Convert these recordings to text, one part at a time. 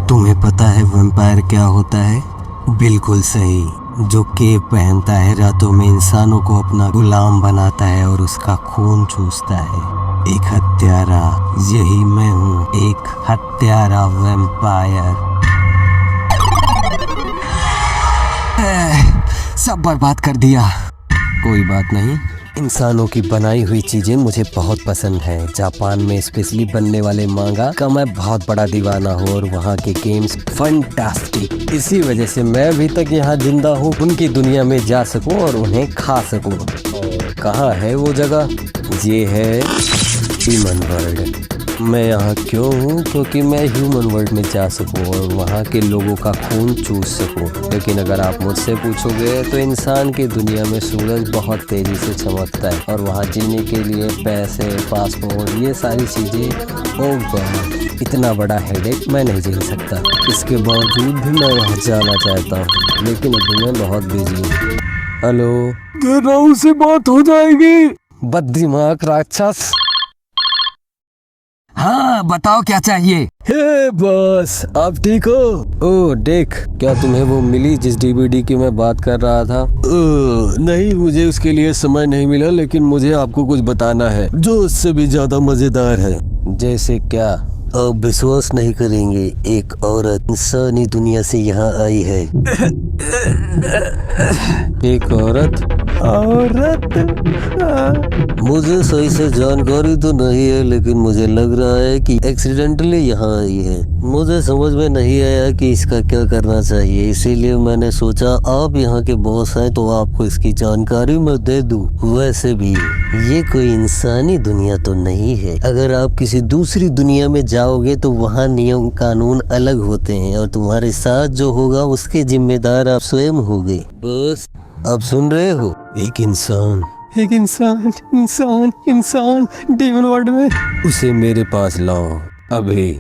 तुम्हें पता है वैम्पायर क्या होता है? बिल्कुल सही, जो केप पहनता है, रातों में इंसानों को अपना गुलाम बनाता है और उसका खून चूसता है। एक हत्यारा, यही मैं हूँ, एक हत्यारा वैम्पायर। सब बर्बाद कर दिया। कोई बात नहीं, इंसानों की बनाई हुई चीजें मुझे बहुत पसंद हैं। जापान में स्पेशली बनने वाले मांगा का मैं बहुत बड़ा दीवाना हूँ और वहाँ के गेम्स फैंटास्टिक। इसी वजह से मैं अभी तक यहाँ जिंदा हूँ, उनकी दुनिया में जा सकूँ और उन्हें खा सकूँ। और कहाँ है वो जगह? ये है ह्यूमन वर्ल्ड। मैं यहाँ क्यों हूँ? क्योंकि मैं ह्यूमन वर्ल्ड में जा सकूँ और वहाँ के लोगों का खून चूस सकूँ। लेकिन अगर आप मुझसे पूछोगे तो इंसान की दुनिया में सूरज बहुत तेजी से चमकता है और वहाँ जीने के लिए पैसे, पासपोर्ट, ये सारी चीज़ें, ओह गॉड, इतना बड़ा हेडेक मैं नहीं झेल सकता। इसके बावजूद भी मैं वहाँ जाना चाहता हूँ, लेकिन अभी मैं बहुत बिजी हूँ। हेलो, राव से बात हो जाएगी। बददिमाग राक्षस। हाँ बताओ क्या चाहिए? हे बॉस, आप ठीक हो? ओह देख, क्या तुम्हें वो मिली जिस डीवीडी की मैं बात कर रहा था? नहीं, मुझे उसके लिए समय नहीं मिला, लेकिन मुझे आपको कुछ बताना है जो उससे भी ज्यादा मजेदार है। जैसे क्या? आप विश्वास नहीं करेंगे, एक औरत इंसानी दुनिया से यहाँ आई है। एक औरत? मुझे सही से जानकारी तो नहीं है, लेकिन मुझे लग रहा है कि एक्सीडेंटली यहाँ आई है। मुझे समझ में नहीं आया कि इसका क्या करना चाहिए, इसीलिए मैंने सोचा आप यहाँ के बॉस हैं तो आपको इसकी जानकारी मैं दे दूँ। वैसे भी ये कोई इंसानी दुनिया तो नहीं है। अगर आप किसी दूसरी दुनिया में जाओगे तो वहाँ नियम कानून अलग होते हैं और तुम्हारे साथ जो होगा उसके जिम्मेदार आप स्वयं होगे। बस आप सुन रहे हो? एक इंसान डीमन वर्ल्ड में, उसे मेरे पास लाओ अभी।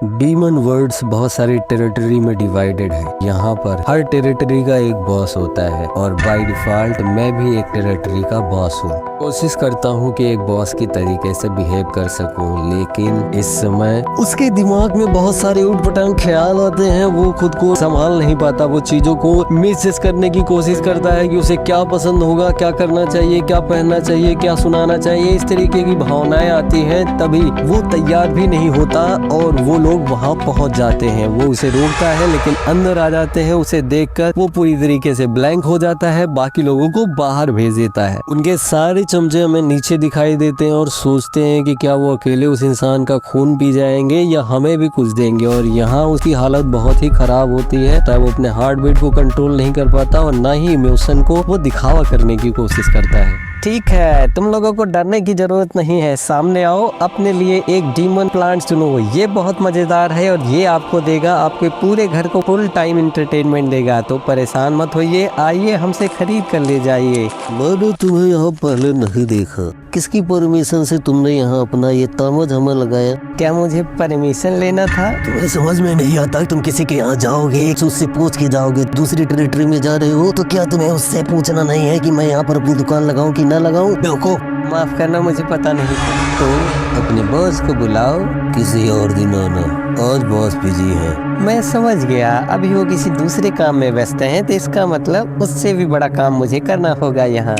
डीमन वर्ल्ड्स बहुत सारी टेरिटरी में डिवाइडेड है। यहाँ पर हर टेरिटरी का एक बॉस होता है और बाय डिफॉल्ट मैं भी एक टेरिटरी का बॉस हूँ। कोशिश करता हूँ कि एक बॉस की तरीके से बिहेव कर सकूँ, लेकिन इस समय उसके दिमाग में बहुत सारे उटपटांग ख्याल आते हैं। वो खुद को संभाल नहीं पाता, वो चीजों को मिससेस करने की कोशिश करता है कि उसे क्या पसंद होगा, क्या करना चाहिए, क्या पहनना चाहिए, क्या सुनाना चाहिए। इस तरीके की भावनाएं आती हैं, तभी वो तैयार भी नहीं होता और वो लोग वहाँ पहुँच जाते हैं। वो उसे रोकता है, लेकिन अंदर आ जाते हैं। उसे देखकर वो पूरी तरीके से ब्लैंक हो जाता है, बाकी लोगों को बाहर भेज देता है। उनके सारे चमचे हमें नीचे दिखाई देते हैं और सोचते हैं कि क्या वो अकेले उस इंसान का खून पी जाएंगे या हमें भी कुछ देंगे। और यहाँ उसकी हालत बहुत ही खराब होती है, तब वो अपने हार्ट बीट को कंट्रोल नहीं कर पाता और ना ही इमोशन को वो दिखावा करने की कोशिश करता है। ठीक है, तुम लोगों को डरने की जरूरत नहीं है। सामने आओ, अपने लिए एक डीमन प्लांट चुनो। ये बहुत मजेदार है और ये आपको देगा, आपके पूरे घर को फुल टाइम एंटरटेनमेंट देगा। तो परेशान मत होइए, आइए हमसे खरीद कर ले जाइए। मैंने तुम्हें यहाँ पहले नहीं देखा, किसकी परमिशन से तुमने यहाँ अपना ये तामझ हमें लगाया? क्या मुझे परमिशन लेना था? तुम्हें समझ में नहीं आता? तुम किसी के यहाँ जाओगे, एक उससे पूछ के जाओगे। दूसरी टेरिटरी में जा रहे हो तो क्या तुम्हें उससे पूछना नहीं है कि मैं यहाँ पर अपनी दुकान लगाऊं कि ना लगाऊं? बेवकूफ, माफ करना, मुझे पता नहीं था। तो अपने बॉस को बुलाओ, किसी और दिन आना, आज बॉस बिजी है। मैं समझ गया, अभी वो किसी दूसरे काम में व्यस्त हैं, तो इसका मतलब उससे भी बड़ा काम मुझे करना होगा यहाँ।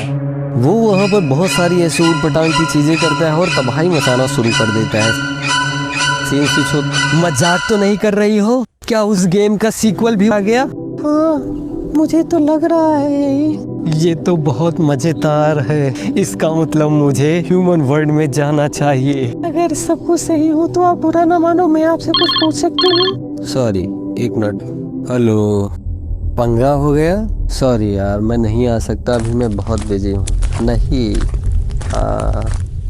वो वहाँ पर बहुत सारी ऐसी उटपटांग की चीजें करता है और तबाही मचाना शुरू कर देता है। सीन स्विच हो। मजाक तो नहीं कर रही हो? क्या उस गेम का सीक्वल भी आ गया? हाँ, मुझे तो लग रहा है ये तो बहुत मजेदार है। इसका मतलब मुझे ह्यूमन वर्ल्ड में जाना चाहिए। अगर सब कुछ सही हो तो आप बुरा ना मानो, मैं आपसे कुछ पूछ सकती हूँ? सॉरी, एक मिनट। हेलो, पंगा हो गया? सॉरी यार, मैं नहीं आ सकता, अभी मैं बहुत बिजी हूँ। नहीं,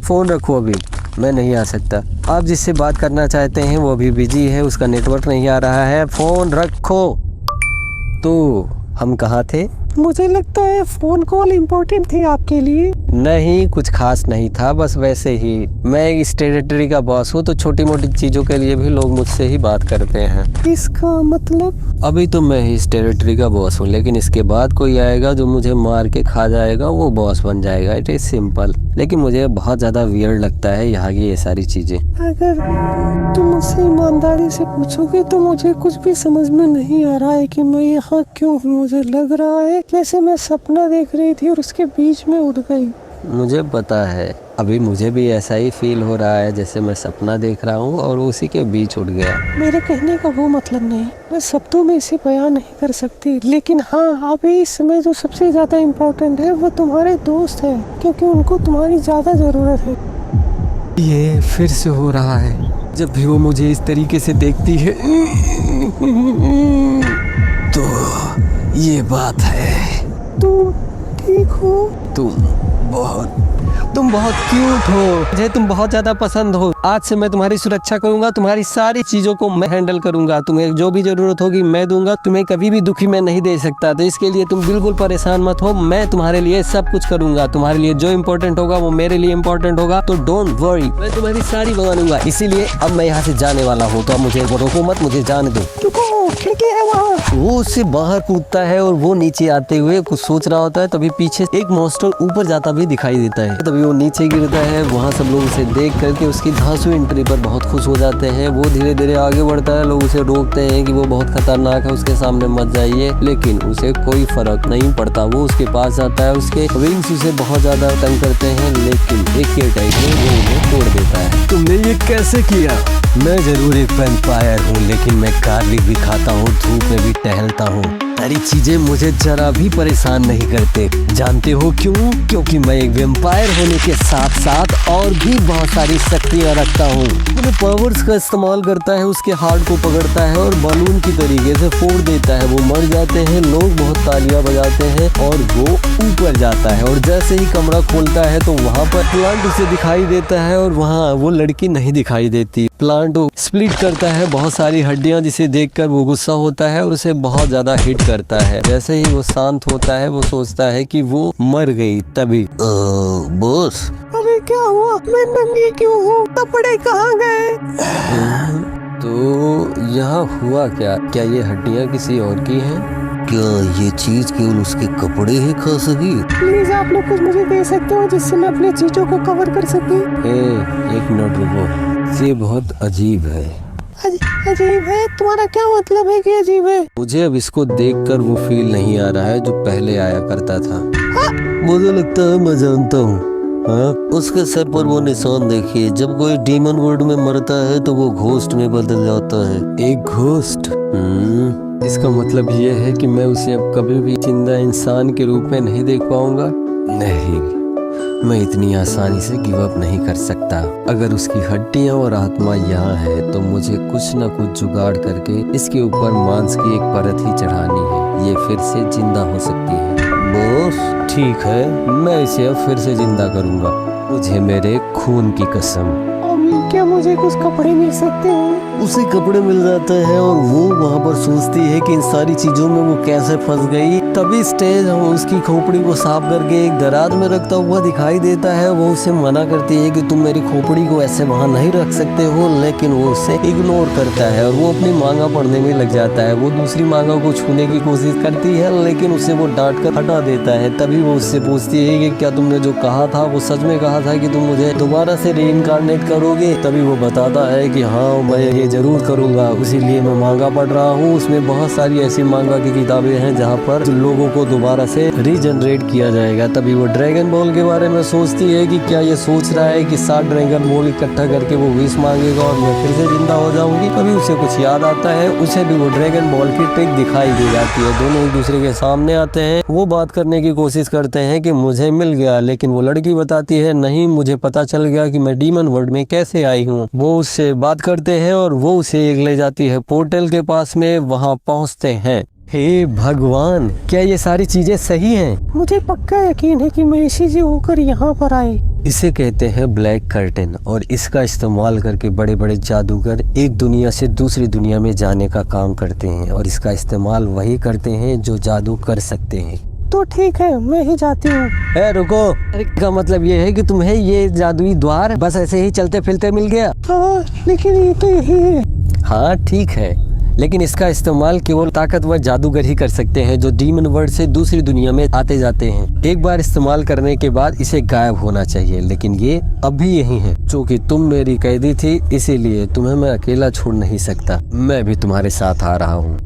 फ़ोन रखो, अभी मैं नहीं आ सकता। आप जिससे बात करना चाहते हैं वो अभी बिजी है, उसका नेटवर्क नहीं आ रहा है, फ़ोन रखो। तो हम कहाँ थे? मुझे लगता है फोन कॉल इम्पोर्टेंट थी आपके लिए। नहीं, कुछ खास नहीं था, बस वैसे ही। मैं इस टेरिटरी का बॉस हूँ, तो छोटी मोटी चीजों के लिए भी लोग मुझसे ही बात करते हैं। इसका मतलब? अभी तो मैं इस टेरिटरी का बॉस हूँ, लेकिन इसके बाद कोई आएगा जो मुझे मार के खा जाएगा, वो बॉस बन जाएगा। It is simple. लेकिन मुझे बहुत ज्यादा वियर्ड लगता है यहाँ की ये सारी चीजें। अगर तुम मुझसे ईमानदारी से पूछोगे तो मुझे कुछ भी समझ में नहीं आ रहा है कि मैं यहाँ क्यों हूँ। मुझे लग रहा है जैसे मैं सपना देख रही थी और उसके बीच में उड़ गई। मुझे पता है, अभी मुझे भी ऐसा ही फील हो रहा है जैसे मैं सपना देख रहा हूँ और उसी के बीच उड़ गया। मेरे कहने का वो मतलब नहीं, मैं शब्दों में इसे बयान नहीं कर सकती, लेकिन हाँ, अभी इस समय जो सबसे ज्यादा इम्पोर्टेंट है वो तुम्हारे दोस्त है, क्योंकि उनको तुम्हारी ज्यादा जरूरत है। ये फिर से हो रहा है। जब भी वो मुझे इस तरीके से देखती है तो ये बात है। तुम ठीक हो? तुम बहुत क्यूट हो। मुझे तुम बहुत ज्यादा पसंद हो। आज से मैं तुम्हारी सुरक्षा करूंगा, तुम्हारी सारी चीजों को मैं हैंडल करूंगा। तुम्हें जो भी जरूरत होगी मैं दूंगा। तुम्हें कभी भी दुखी मैं नहीं दे सकता, तो इसके लिए तुम बिल्कुल परेशान मत हो। मैं तुम्हारे लिए सब कुछ करूंगा। तुम्हारे लिए जो इम्पोर्टेंट होगा वो मेरे लिए इम्पोर्टेंट होगा, तो डोंट वरी, मैं तुम्हारी सारी बनवाऊंगा। इसीलिए अब मैं यहाँ से जाने वाला हूँ, तो अब मुझे रोको मत, मुझे जाने दो। खिड़की है वहाँ। वो उससे बाहर कूदता है और वो नीचे आते हुए कुछ सोच रहा होता है, तभी पीछे एक मॉन्स्टर ऊपर जाता भी दिखाई देता है। तभी वो नीचे गिरता है। वहाँ सब लोग उसे देख करके उसकी धांसू एंट्री पर बहुत खुश हो जाते हैं। वो धीरे धीरे आगे बढ़ता है। लोग उसे रोकते हैं कि वो बहुत खतरनाक है, उसके सामने मत जाइए, लेकिन उसे कोई फर्क नहीं पड़ता। वो उसके पास आता है। उसके विंग्स उसे बहुत ज्यादा तंग करते हैं, लेकिन एक के टाइप में वो उन्हें तोड़ देता है। तुमने ये कैसे किया? मैं जरूर एक वैम्पायर हूँ, लेकिन मैं गार्लिक भी खाता हूँ, धूप में भी टहलता हूँ। सारी चीजें मुझे जरा भी परेशान नहीं करते। जानते हो क्यों? क्योंकि मैं एक वैम्पायर होने के साथ साथ और भी बहुत सारी शक्तियाँ रखता हूँ। अपने पावर्स का इस्तेमाल करता है, उसके हार्ट को पकड़ता है और बलून की तरीके से फोड़ देता है। वो मर जाते हैं, लोग बहुत तालियां बजाते हैं और वो ऊपर जाता है। और जैसे ही कमरा खोलता है तो वहाँ पर प्लांट उसे दिखाई देता है और वहाँ वो लड़की नहीं दिखाई देती। प्लांट स्प्लिट करता है बहुत सारी हड्डियां, जिसे देखकर वो गुस्सा होता है और उसे बहुत ज्यादा हिट करता है। जैसे ही वो शांत होता है, वो सोचता है कि वो मर गई। तभी बॉस, अरे क्या हुआ? मैं नंगी क्यों हूँ? कपड़े कहाँ गए? तो यहाँ हुआ क्या? क्या ये हड्डियाँ किसी और की हैं? क्या ये चीज केवल उसके कपड़े ही खा सकी? प्लीज आप लोग कुछ मुझे दे सकते हो जिससे मैं अपनी चीजों को कवर कर सकूं? एक मिनट रुको, ये बहुत अजीब है। अजीब है? तुम्हारा क्या मतलब है कि अजीब है? मुझे अब इसको देखकर वो फील नहीं आ रहा है जो पहले आया करता था। मुझे लगता है मैं जानता हूँ। हाँ? उसके सर पर वो निशान देखिए। जब कोई डीमन वर्ल्ड में मरता है तो वो घोस्ट में बदल जाता है। एक घोस्ट? इसका मतलब ये है कि मैं उसे अब कभी भी जिंदा इंसान के रूप में नहीं देख पाऊंगा। नहीं, मैं इतनी आसानी से गिव अप नहीं कर सकता। अगर उसकी हड्डियां और आत्मा यहाँ है तो मुझे कुछ न कुछ जुगाड़ करके इसके ऊपर मांस की एक परत ही चढ़ानी है। ये फिर से जिंदा हो सकती है। बॉस ठीक है, मैं इसे अब फिर से जिंदा करूंगा, मुझे मेरे खून की कसम। क्या मुझे कुछ कपड़े मिल सकते हैं? उसे कपड़े मिल जाते हैं और वो वहाँ पर सोचती है कि इन सारी चीजों में वो कैसे फंस गई। तभी स्टेज उसकी खोपड़ी को साफ करके एक दराज में रखता हुआ दिखाई देता है। वो उसे मना करती है कि तुम मेरी खोपड़ी को ऐसे वहाँ नहीं रख सकते हो, लेकिन वो उसे इग्नोर करता है और वो अपनी मांगा पढ़ने में लग जाता है। वो दूसरी मांगा को छूने की कोशिश करती है, लेकिन उसे वो डांट कर हटा देता है। तभी वो उससे पूछती है कि क्या तुमने जो कहा था वो सच में कहा था कि तुम मुझे दोबारा से रीइंकार्नेट करोगे? तभी वो बताता है कि हाँ, मैं ये जरूर करूंगा, इसीलिए मैं मांगा पढ़ रहा हूँ। उसमें बहुत सारी ऐसी मांगा की किताबें हैं जहाँ पर लोगों को दोबारा से रीजनरेट किया जाएगा। तभी वो ड्रैगन बॉल के बारे में सोचती है कि क्या ये सोच रहा है कि 7 ड्रैगन बॉल इकट्ठा करके वो विश मांगेगा और मैं फिर से जिंदा हो जाऊंगी। तभी उसे कुछ याद आता है। उसे भी वो ड्रैगन बॉल की ट्रिक दिखाई दे जाती है। दोनों एक दूसरे के सामने आते हैं। वो बात करने की कोशिश करते हैं कि मुझे मिल गया, लेकिन वो लड़की बताती है नहीं, मुझे पता चल गया कि मैं डीमन वर्ल्ड में कैसे आई हूँ। वो उससे बात करते हैं और वो उसे एक ले जाती है पोर्टल के पास में। वहाँ पहुँचते हैं। हे भगवान, क्या ये सारी चीजें सही हैं? मुझे पक्का यकीन है कि मैं इसी से होकर यहाँ पर आई। इसे कहते हैं ब्लैक कर्टेन और इसका इस्तेमाल करके बड़े बड़े जादूगर एक दुनिया से दूसरी दुनिया में जाने का काम करते हैं और इसका इस्तेमाल वही करते हैं जो जादू कर सकते हैं। तो ठीक है, मैं ही जाती हूँ। ए रुको, का मतलब ये है कि तुम्हें ये जादुई द्वार बस ऐसे ही चलते फिरते मिल गया? हाँ, लेकिन ये तो यही है। हाँ ठीक है, लेकिन इसका इस्तेमाल केवल ताकतवर जादूगर ही कर सकते हैं जो डीमन वर्ल्ड से दूसरी दुनिया में आते जाते हैं। एक बार इस्तेमाल करने के बाद इसे गायब होना चाहिए, लेकिन ये अभी यही है। चूँकि तुम मेरी कैदी थी इसीलिए तुम्हें मैं अकेला छोड़ नहीं सकता, मैं भी तुम्हारे साथ आ रहा हूँ।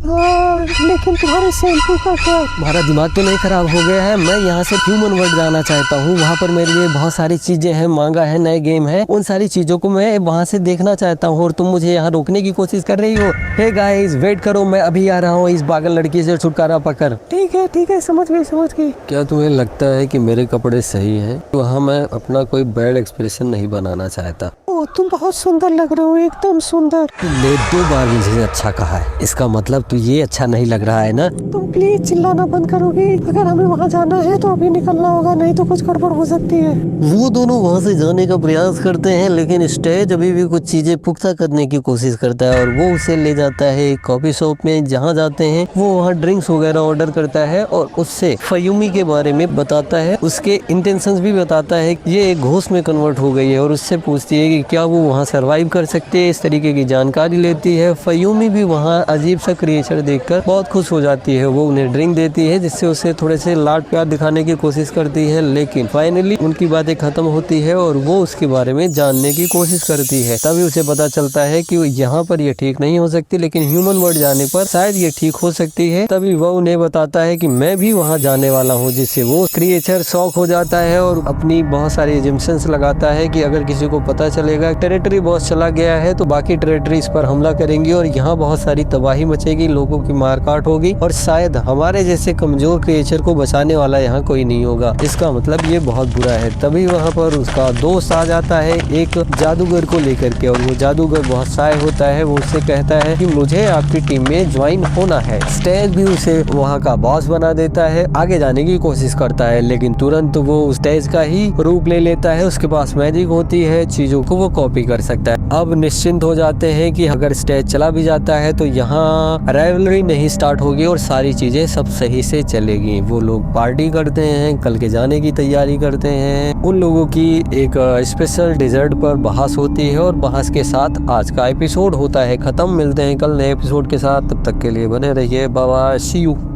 लेकिन तुम्हारे शैम्पू का क्या? तुम्हारा दिमाग तो नहीं खराब हो गया है? मैं यहाँ से ह्यूमन वर्ल्ड जाना चाहता हूँ, वहाँ पर मेरे लिए बहुत सारी चीजें हैं, मांगा है, नए गेम है, उन सारी चीजों को मैं वहाँ से देखना चाहता हूँ और तुम मुझे यहाँ रोकने की कोशिश कर रही हो। हे गाइस वेट करो, मैं अभी आ रहा हूँ इस पागल लड़की से छुटकारा पाकर। ठीक है, समझ गई। क्या तुम्हें लगता है कि मेरे कपड़े सही हैं? वहाँ मैं अपना कोई बैड एक्सप्रेशन नहीं बनाना चाहता। ओ, तुम बहुत सुंदर लग रहे हो, एकदम सुंदर। तुमने 2 बार मुझे अच्छा कहा है, इसका मतलब तू ये अच्छा नहीं लग रहा है ना? तुम प्लीज चिल्लाना बंद करोगे? अगर हमें वहाँ जाना है तो अभी निकलना होगा, नहीं तो कुछ गड़बड़ हो सकती है। वो दोनों वहाँ से जाने का प्रयास करते हैं, लेकिन स्टेज अभी भी कुछ चीजें पुख्ता करने की कोशिश करता है और वो उसे ले जाता है एक कॉफी शॉप में। जहाँ जाते हैं वो वहाँ ड्रिंक्स वगैरह ऑर्डर करता है और उससे फयूमी के बारे में बताता है, उसके इंटेंशंस भी बताता है। ये एक घोस्ट में कन्वर्ट हो गई है और उससे पूछती है कि क्या वो वहाँ सरवाइव कर सकते हैं, इस तरीके की जानकारी लेती है। फयूमी भी वहाँ अजीब सा क्रिएचर देखकर बहुत खुश हो जाती है, वो उन्हें ड्रिंक देती है जिससे उसे थोड़े से लाड प्यार दिखाने की कोशिश करती है, लेकिन फाइनली उनकी बातें खत्म होती है और वो उसके बारे में जानने की कोशिश करती है। तभी उसे पता चलता है कि यहाँ पर ये ठीक नहीं हो सकती, लेकिन ह्यूमन वर्ल्ड जाने पर शायद ये ठीक हो सकती है। तभी वो उन्हें बताता है कि मैं भी वहाँ जाने वाला हूँ, जिससे वो क्रिएचर शॉक हो जाता है और अपनी बहुत सारी एजम्पशंस लगाता है कि अगर किसी को पता चलेगा टेरिटरी बॉस चला गया है तो बाकी टेरिटरी इस पर हमला करेंगी और यहाँ बहुत सारी तबाही मचेगी, लोगों की मारकाट होगी और शायद हमारे जैसे कमजोर क्रिएचर को बचाने वाला यहाँ कोई नहीं होगा। इसका मतलब ये बहुत बुरा है। तभी वहाँ पर उसका दोस्त आ जाता है एक जादूगर को लेकर के, और वो जादूगर बहुत शाय होता है। वो उससे कहता है कि मुझे आपकी टीम में ज्वाइन होना है। स्टेज भी उसे वहाँ का बॉस बना देता है, आगे जाने की कोशिश करता है, लेकिन तुरंत वो स्टेज का ही रूप ले लेता है। उसके पास मैजिक होती है, चीजों को वो कॉपी कर सकता है। अब निश्चिंत हो जाते हैं कि अगर स्टेज चला भी जाता है तो यहाँ राइवलरी नहीं स्टार्ट होगी और सारी चीजें सब सही से चलेगी। वो लोग पार्टी करते हैं, कल के जाने की तैयारी करते हैं। उन लोगों की एक स्पेशल डिजर्ट पर बहस होती है और बहस के साथ आज का एपिसोड होता है खत्म। मिलते हैं कल नए एपिसोड के साथ, तब तक के लिए बने रहिए। Bye bye, see you.